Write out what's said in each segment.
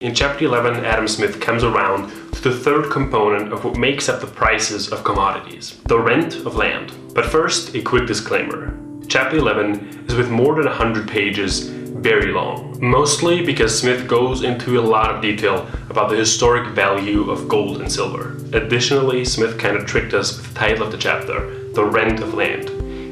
In Chapter 11, Adam Smith comes around to the third component of what makes up the prices of commodities, the rent of land. But first, a quick disclaimer. Chapter 11 is with more than 100 pages, very long. Mostly because Smith goes into a lot of detail about the historic value of gold and silver. Additionally, Smith kind of tricked us with the title of the chapter, the rent of land.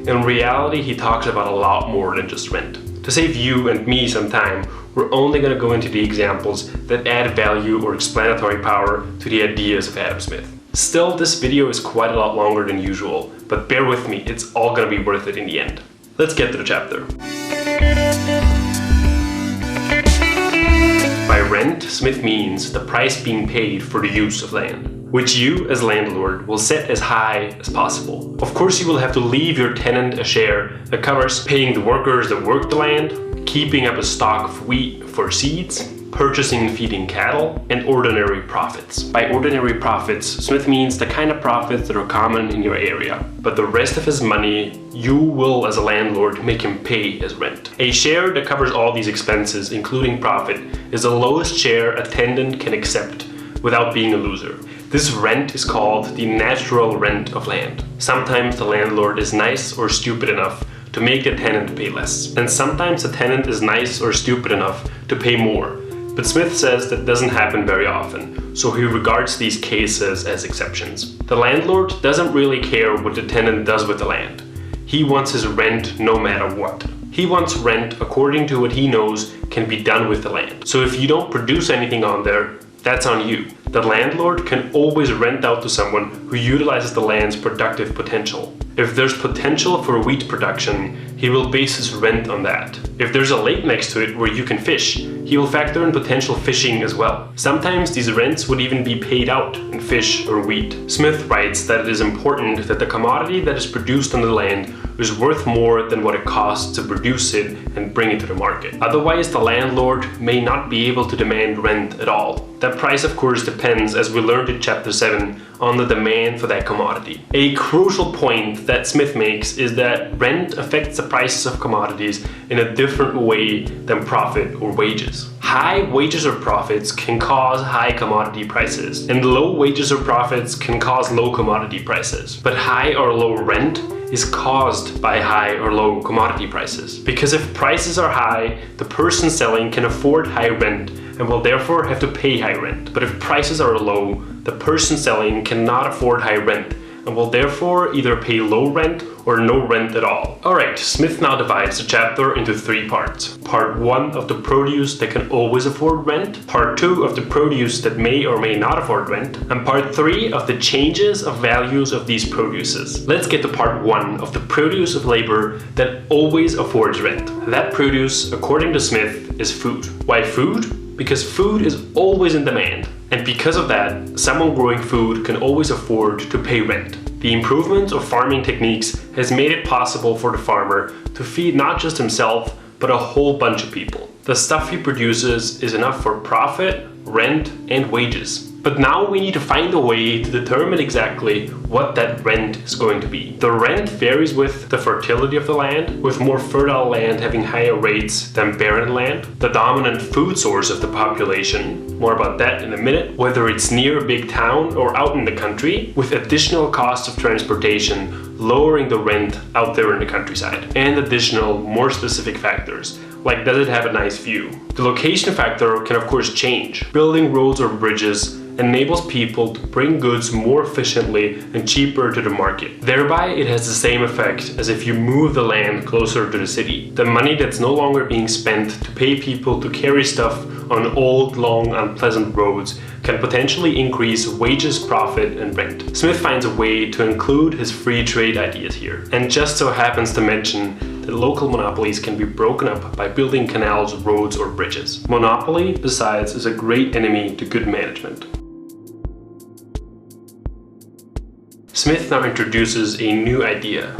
In reality, he talks about a lot more than just rent. To save you and me some time, we're only going to go into the examples that add value or explanatory power to the ideas of Adam Smith. Still, this video is quite a lot longer than usual, but bear with me, it's all going to be worth it in the end. Let's get to the chapter. By rent, Smith means the price being paid for the use of land, which you, as landlord, will set as high as possible. Of course, you will have to leave your tenant a share that covers paying the workers that work the land, keeping up a stock of wheat for seeds, purchasing and feeding cattle, and ordinary profits. By ordinary profits, Smith means the kind of profits that are common in your area. But the rest of his money, you will, as a landlord, make him pay as rent. A share that covers all these expenses, including profit, is the lowest share a tenant can accept without being a loser. This rent is called the natural rent of land. Sometimes the landlord is nice or stupid enough to make the tenant pay less. And sometimes the tenant is nice or stupid enough to pay more. But Smith says that doesn't happen very often, so he regards these cases as exceptions. The landlord doesn't really care what the tenant does with the land. He wants his rent no matter what. He wants rent according to what he knows can be done with the land. So if you don't produce anything on there, that's on you. The landlord can always rent out to someone who utilizes the land's productive potential. If there's potential for wheat production, he will base his rent on that. If there's a lake next to it where you can fish, he will factor in potential fishing as well. Sometimes these rents would even be paid out in fish or wheat. Smith writes that it is important that the commodity that is produced on the land is worth more than what it costs to produce it and bring it to the market. Otherwise, the landlord may not be able to demand rent at all. That price, of course, depends, as we learned in Chapter 7, on the demand for that commodity. A crucial point that Smith makes is that rent affects the prices of commodities in a different way than profit or wages. High wages or profits can cause high commodity prices, and low wages or profits can cause low commodity prices. But high or low rent is caused by high or low commodity prices. Because if prices are high, the person selling can afford high rent and will therefore have to pay high rent. But if prices are low, the person selling cannot afford high rent and will therefore either pay low rent or no rent at all. Alright, Smith now divides the chapter into three parts. Part 1 of the produce that can always afford rent, Part 2 of the produce that may or may not afford rent, and Part 3 of the changes of values of these produces. Let's get to Part 1 of the produce of labor that always affords rent. That produce, according to Smith, is food. Why food? Because food is always in demand. And because of that, someone growing food can always afford to pay rent. The improvement of farming techniques has made it possible for the farmer to feed not just himself, but a whole bunch of people. The stuff he produces is enough for profit, rent, and wages. But now we need to find a way to determine exactly what that rent is going to be. The rent varies with the fertility of the land, with more fertile land having higher rates than barren land, the dominant food source of the population, more about that in a minute, whether it's near a big town or out in the country, with additional costs of transportation lowering the rent out there in the countryside, and additional, more specific factors, like does it have a nice view. The location factor can of course change. Building roads or bridges enables people to bring goods more efficiently and cheaper to the market. Thereby, it has the same effect as if you move the land closer to the city. The money that's no longer being spent to pay people to carry stuff on old, long, unpleasant roads can potentially increase wages, profit, and rent. Smith finds a way to include his free trade ideas here, and just so happens to mention that local monopolies can be broken up by building canals, roads, or bridges. Monopoly, besides, is a great enemy to good management. Smith now introduces a new idea.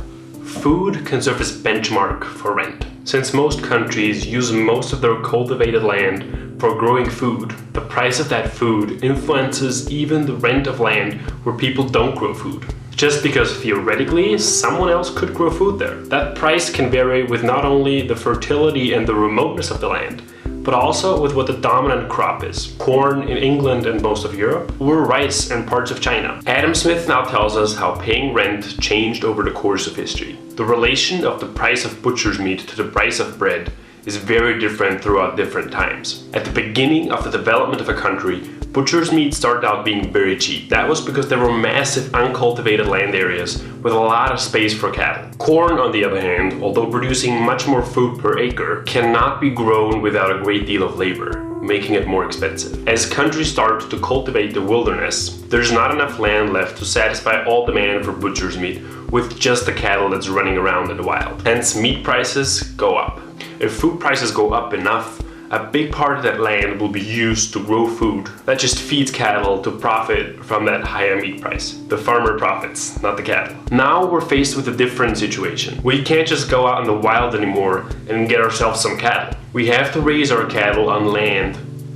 Food can serve as benchmark for rent. Since most countries use most of their cultivated land for growing food, the price of that food influences even the rent of land where people don't grow food. Just because theoretically someone else could grow food there. That price can vary with not only the fertility and the remoteness of the land, but also with what the dominant crop is. Corn in England and most of Europe, or rice in parts of China. Adam Smith now tells us how paying rent changed over the course of history. The relation of the price of butcher's meat to the price of bread is very different throughout different times. At the beginning of the development of a country, butcher's meat started out being very cheap. That was because there were massive uncultivated land areas with a lot of space for cattle. Corn, on the other hand, although producing much more food per acre, cannot be grown without a great deal of labor, making it more expensive. As countries start to cultivate the wilderness, there's not enough land left to satisfy all demand for butcher's meat with just the cattle that's running around in the wild. Hence, meat prices go up. If food prices go up enough, a big part of that land will be used to grow food that just feeds cattle to profit from that higher meat price. The farmer profits, not the cattle. Now we're faced with a different situation. We can't just go out in the wild anymore and get ourselves some cattle. We have to raise our cattle on land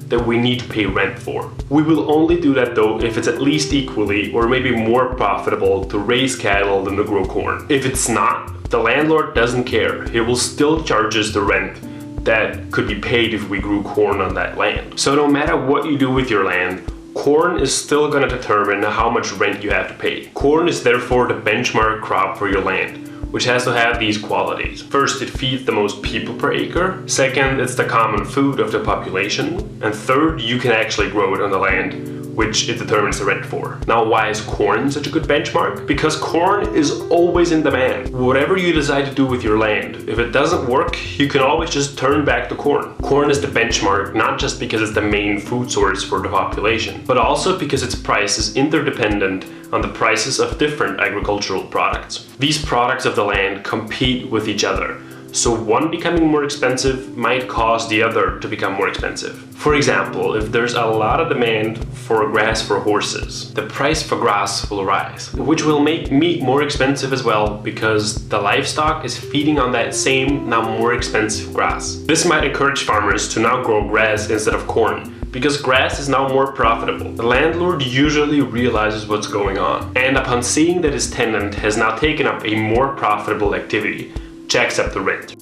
that we need to pay rent for. We will only do that though if it's at least equally or maybe more profitable to raise cattle than to grow corn. If it's not, the landlord doesn't care. He will still charge us the rent that could be paid if we grew corn on that land. So no matter what you do with your land, corn is still going to determine how much rent you have to pay. Corn is therefore the benchmark crop for your land, which has to have these qualities. First, it feeds the most people per acre. Second, it's the common food of the population. And third, you can actually grow it on the land, which it determines the rent for. Now, why is corn such a good benchmark? Because corn is always in demand. Whatever you decide to do with your land, if it doesn't work, you can always just turn back to corn. Corn is the benchmark not just because it's the main food source for the population, but also because its price is interdependent on the prices of different agricultural products. These products of the land compete with each other, so one becoming more expensive might cause the other to become more expensive. For example, if there's a lot of demand for grass for horses, the price for grass will rise, which will make meat more expensive as well because the livestock is feeding on that same, now more expensive grass. This might encourage farmers to now grow grass instead of corn, because grass is now more profitable. The landlord usually realizes what's going on, and upon seeing that his tenant has now taken up a more profitable activity, jacks up the rent.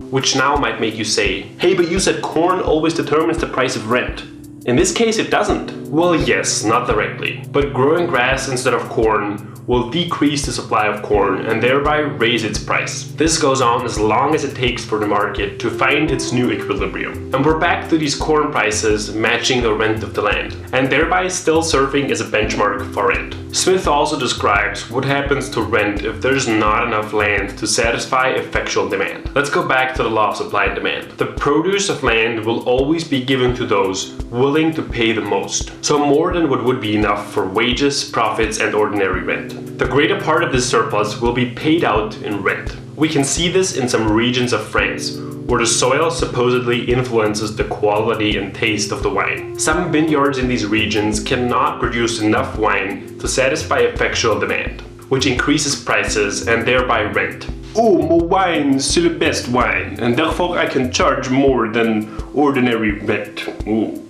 Which now might make you say, hey, but you said corn always determines the price of rent. In this case, it doesn't. Well, yes, not directly, but growing grass instead of corn will decrease the supply of corn and thereby raise its price. This goes on as long as it takes for the market to find its new equilibrium. And we're back to these corn prices matching the rent of the land, and thereby still serving as a benchmark for rent. Smith also describes what happens to rent if there's not enough land to satisfy effectual demand. Let's go back to the law of supply and demand. The produce of land will always be given to those willing to pay the most, so more than what would be enough for wages, profits, and ordinary rent. The greater part of this surplus will be paid out in rent. We can see this in some regions of France, where the soil supposedly influences the quality and taste of the wine. Some vineyards in these regions cannot produce enough wine to satisfy effectual demand, which increases prices and thereby rent. Oh, my wine is the best wine, and therefore I can charge more than ordinary rent. Ooh.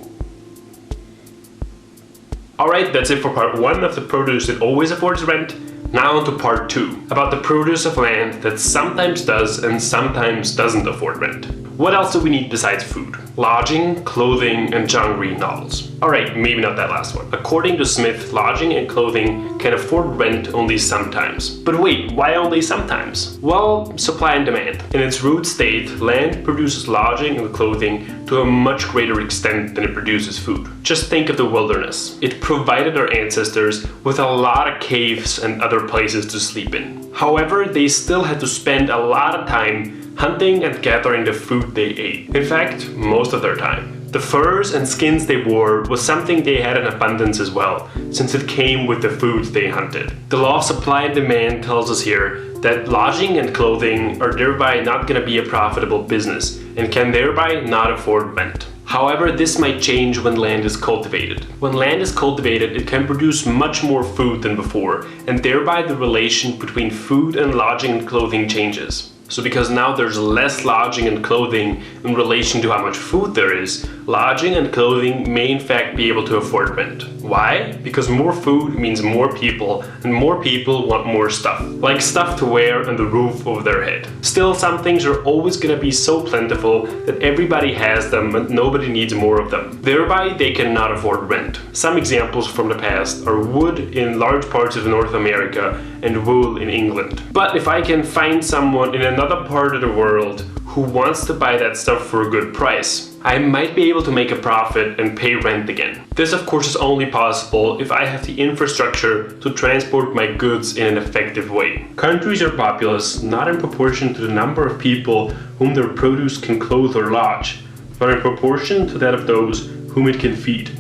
Alright, that's it for part 1 of the produce that always affords rent. Now on to part 2, about the produce of land that sometimes does and sometimes doesn't afford rent. What else do we need besides food? Lodging, clothing, and John Green novels. Alright, maybe not that last one. According to Smith, lodging and clothing can afford rent only sometimes. But wait, why only sometimes? Well, supply and demand. In its root state, land produces lodging and clothing to a much greater extent than it produces food. Just think of the wilderness. It provided our ancestors with a lot of caves and other places to sleep in. However, they still had to spend a lot of time hunting and gathering the food they ate. In fact, most of their time. The furs and skins they wore was something they had in abundance as well, since it came with the food they hunted. The law of supply and demand tells us here that lodging and clothing are thereby not going to be a profitable business and can thereby not afford rent. However, this might change when land is cultivated. When land is cultivated, it can produce much more food than before, and thereby the relation between food and lodging and clothing changes. So because now there's less lodging and clothing in relation to how much food there is, lodging and clothing may in fact be able to afford rent. Why? Because more food means more people, and more people want more stuff. Like stuff to wear and the roof over their head. Still, some things are always gonna be so plentiful that everybody has them and nobody needs more of them. Thereby, they cannot afford rent. Some examples from the past are wood in large parts of North America and wool in England. But if I can find someone in another part of the world who wants to buy that stuff for a good price, I might be able to make a profit and pay rent again. This of course is only possible if I have the infrastructure to transport my goods in an effective way. Countries are populous not in proportion to the number of people whom their produce can clothe or lodge, but in proportion to that of those whom it can feed.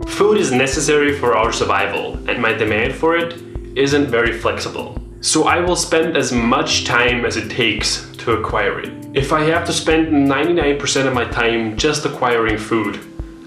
Food is necessary for our survival, and my demand for it isn't very flexible. So I will spend as much time as it takes to acquire it. If I have to spend 99% of my time just acquiring food,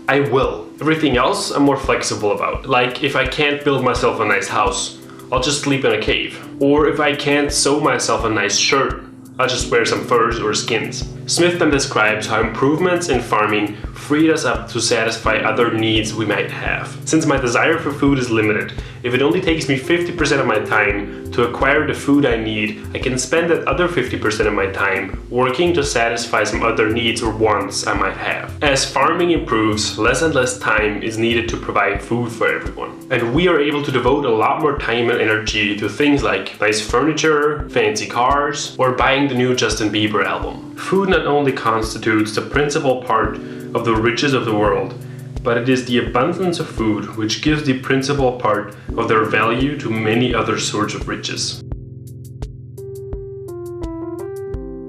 I will. Everything else I'm more flexible about. Like if I can't build myself a nice house, I'll just sleep in a cave. Or if I can't sew myself a nice shirt, I'll just wear some furs or skins. Smith then describes how improvements in farming freed us up to satisfy other needs we might have. Since my desire for food is limited, if it only takes me 50% of my time to acquire the food I need, I can spend that other 50% of my time working to satisfy some other needs or wants I might have. As farming improves, less and less time is needed to provide food for everyone. And we are able to devote a lot more time and energy to things like nice furniture, fancy cars, or buying the new Justin Bieber album. Food not only constitutes the principal part of the riches of the world, but it is the abundance of food which gives the principal part of their value to many other sorts of riches.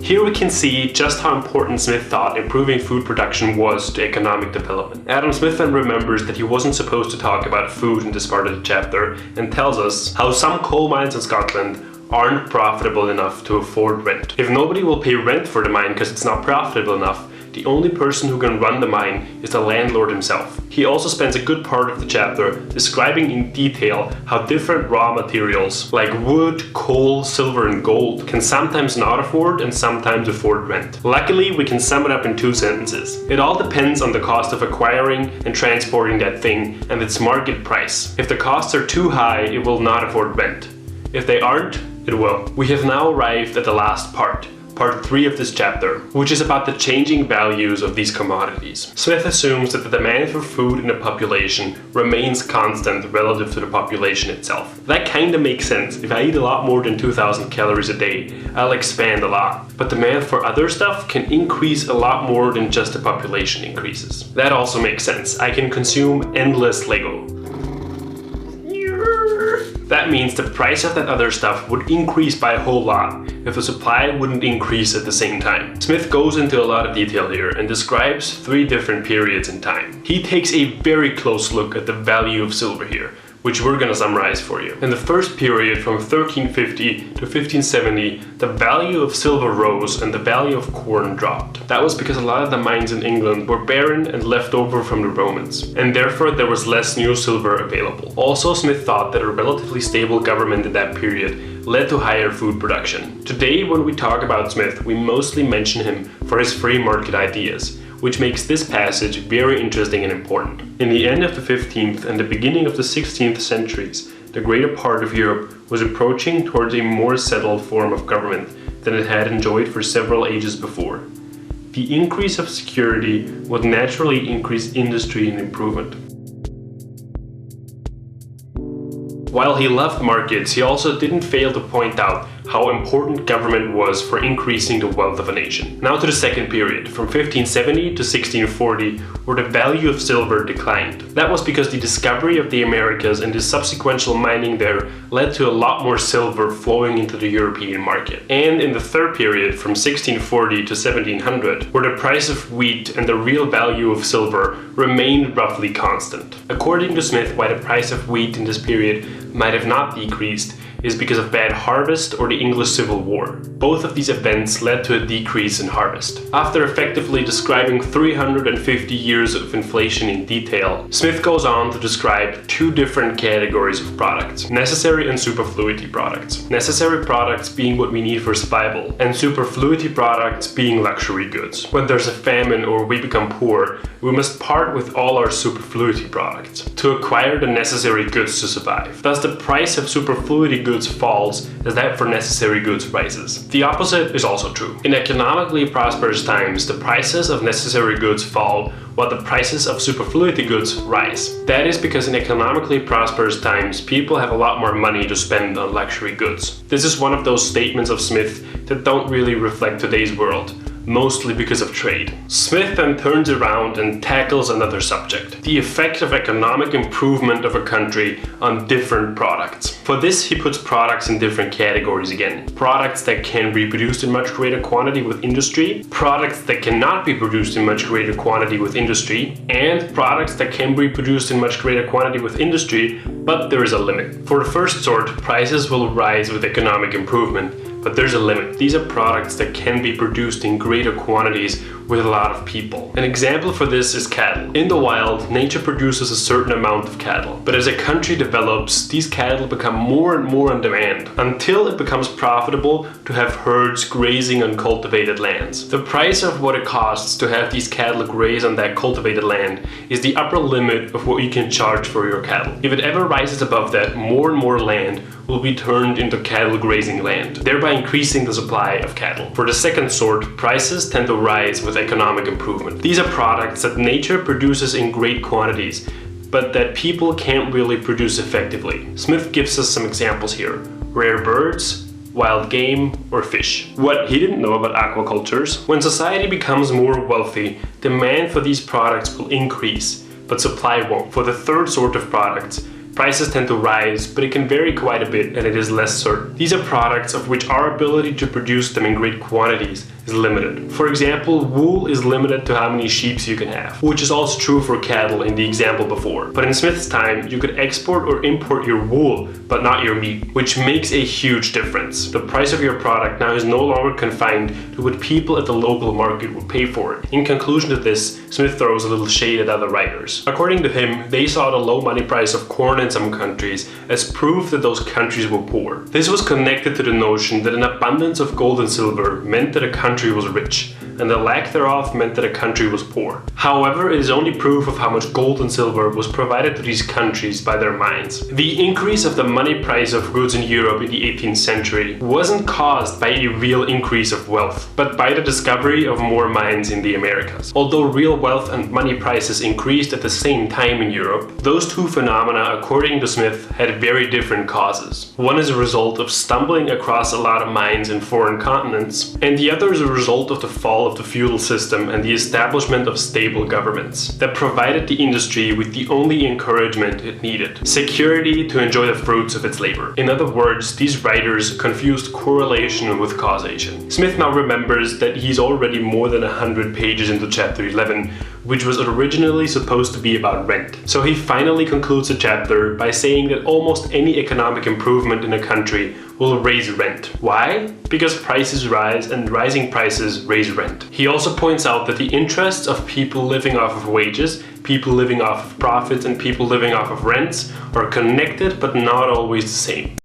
Here we can see just how important Smith thought improving food production was to economic development. Adam Smith then remembers that he wasn't supposed to talk about food in this part of the chapter and tells us how some coal mines in Scotland aren't profitable enough to afford rent. If nobody will pay rent for the mine because it's not profitable enough, the only person who can run the mine is the landlord himself. He also spends a good part of the chapter describing in detail how different raw materials like wood, coal, silver and gold can sometimes not afford and sometimes afford rent. Luckily, we can sum it up in 2 sentences. It all depends on the cost of acquiring and transporting that thing and its market price. If the costs are too high, it will not afford rent. If they aren't, it will. We have now arrived at the last part 3 of this chapter, which is about the changing values of these commodities. Smith assumes that the demand for food in a population remains constant relative to the population itself. That kinda makes sense. If I eat a lot more than 2,000 calories a day, I'll expand a lot. But demand for other stuff can increase a lot more than just the population increases. That also makes sense. I can consume endless Lego. That means the price of that other stuff would increase by a whole lot if the supply wouldn't increase at the same time. Smith goes into a lot of detail here and describes 3 different periods in time. He takes a very close look at the value of silver here, which we're gonna summarize for you. In the first period from 1350 to 1570, the value of silver rose and the value of corn dropped. That was because a lot of the mines in England were barren and left over from the Romans, and therefore there was less new silver available. Also, Smith thought that a relatively stable government in that period led to higher food production. Today, when we talk about Smith, we mostly mention him for his free market ideas, which makes this passage very interesting and important. In the end of the 15th and the beginning of the 16th centuries, the greater part of Europe was approaching towards a more settled form of government than it had enjoyed for several ages before. The increase of security would naturally increase industry and improvement. While he loved markets, he also didn't fail to point out how important government was for increasing the wealth of a nation. Now to the second period, from 1570 to 1640, where the value of silver declined. That was because the discovery of the Americas and the subsequent mining there led to a lot more silver flowing into the European market. And in the third period, from 1640 to 1700, where the price of wheat and the real value of silver remained roughly constant. According to Smith, why the price of wheat in this period might have not decreased is because of bad harvest or the English Civil War. Both of these events led to a decrease in harvest. After effectively describing 350 years of inflation in detail, Smith goes on to describe two different categories of products: necessary and superfluity products. Necessary products being what we need for survival, and superfluity products being luxury goods. When there's a famine or we become poor, we must part with all our superfluity products to acquire the necessary goods to survive. Thus, the price of superfluity goods falls as that for necessary goods rises. The opposite is also true. In economically prosperous times, the prices of necessary goods fall while the prices of superfluity goods rise. That is because in economically prosperous times, people have a lot more money to spend on luxury goods. This is one of those statements of Smith that don't really reflect today's world, mostly because of trade. Smith then turns around and tackles another subject: the effect of economic improvement of a country on different products. For this, he puts products in different categories again. Products that can be produced in much greater quantity with industry, products that cannot be produced in much greater quantity with industry, and products that can be produced in much greater quantity with industry, but there is a limit. For the first sort, prices will rise with economic improvement, but there's a limit. These are products that can be produced in greater quantities with a lot of people. An example for this is cattle. In the wild, nature produces a certain amount of cattle, but as a country develops, these cattle become more and more in demand until it becomes profitable to have herds grazing on cultivated lands. The price of what it costs to have these cattle graze on that cultivated land is the upper limit of what you can charge for your cattle. If it ever rises above that, more and more land will be turned into cattle grazing land, thereby increasing the supply of cattle. For the second sort, prices tend to rise with economic improvement. These are products that nature produces in great quantities, but that people can't really produce effectively. Smith gives us some examples here: rare birds, wild game, or fish. What he didn't know about aquacultures: when society becomes more wealthy, demand for these products will increase, but supply won't. For the third sort of products, prices tend to rise, but it can vary quite a bit and it is less certain. These are products of which our ability to produce them in great quantities is limited. For example, wool is limited to how many sheep you can have, which is also true for cattle in the example before. But in Smith's time, you could export or import your wool, but not your meat, which makes a huge difference. The price of your product now is no longer confined to what people at the local market would pay for it. In conclusion to this, Smith throws a little shade at other writers. According to him, they saw the low money price of corn in some countries as proof that those countries were poor. This was connected to the notion that an abundance of gold and silver meant that a country was rich, and the lack thereof meant that a country was poor. However, it is only proof of how much gold and silver was provided to these countries by their mines. The increase of the money price of goods in Europe in the 18th century wasn't caused by a real increase of wealth, but by the discovery of more mines in the Americas. Although real wealth and money prices increased at the same time in Europe, those two phenomena, according to Smith, had very different causes. One is a result of stumbling across a lot of mines in foreign continents, and the other is a result of the fall of the feudal system and the establishment of stable governments that provided the industry with the only encouragement it needed: security to enjoy the fruits of its labor. In other words, these writers confused correlation with causation. Smith now remembers that he's already more than 100 pages into chapter 11, which was originally supposed to be about rent. So he finally concludes the chapter by saying that almost any economic improvement in a country will raise rent. Why? Because prices rise and rising prices raise rent. He also points out that the interests of people living off of wages, people living off of profits, and people living off of rents are connected but not always the same.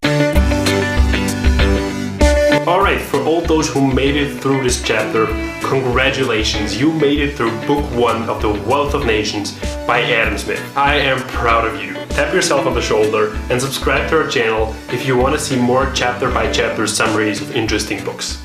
Alright, for all those who made it through this chapter, congratulations, you made it through book 1 of The Wealth of Nations by Adam Smith. I am proud of you. Tap yourself on the shoulder and subscribe to our channel if you want to see more chapter by chapter summaries of interesting books.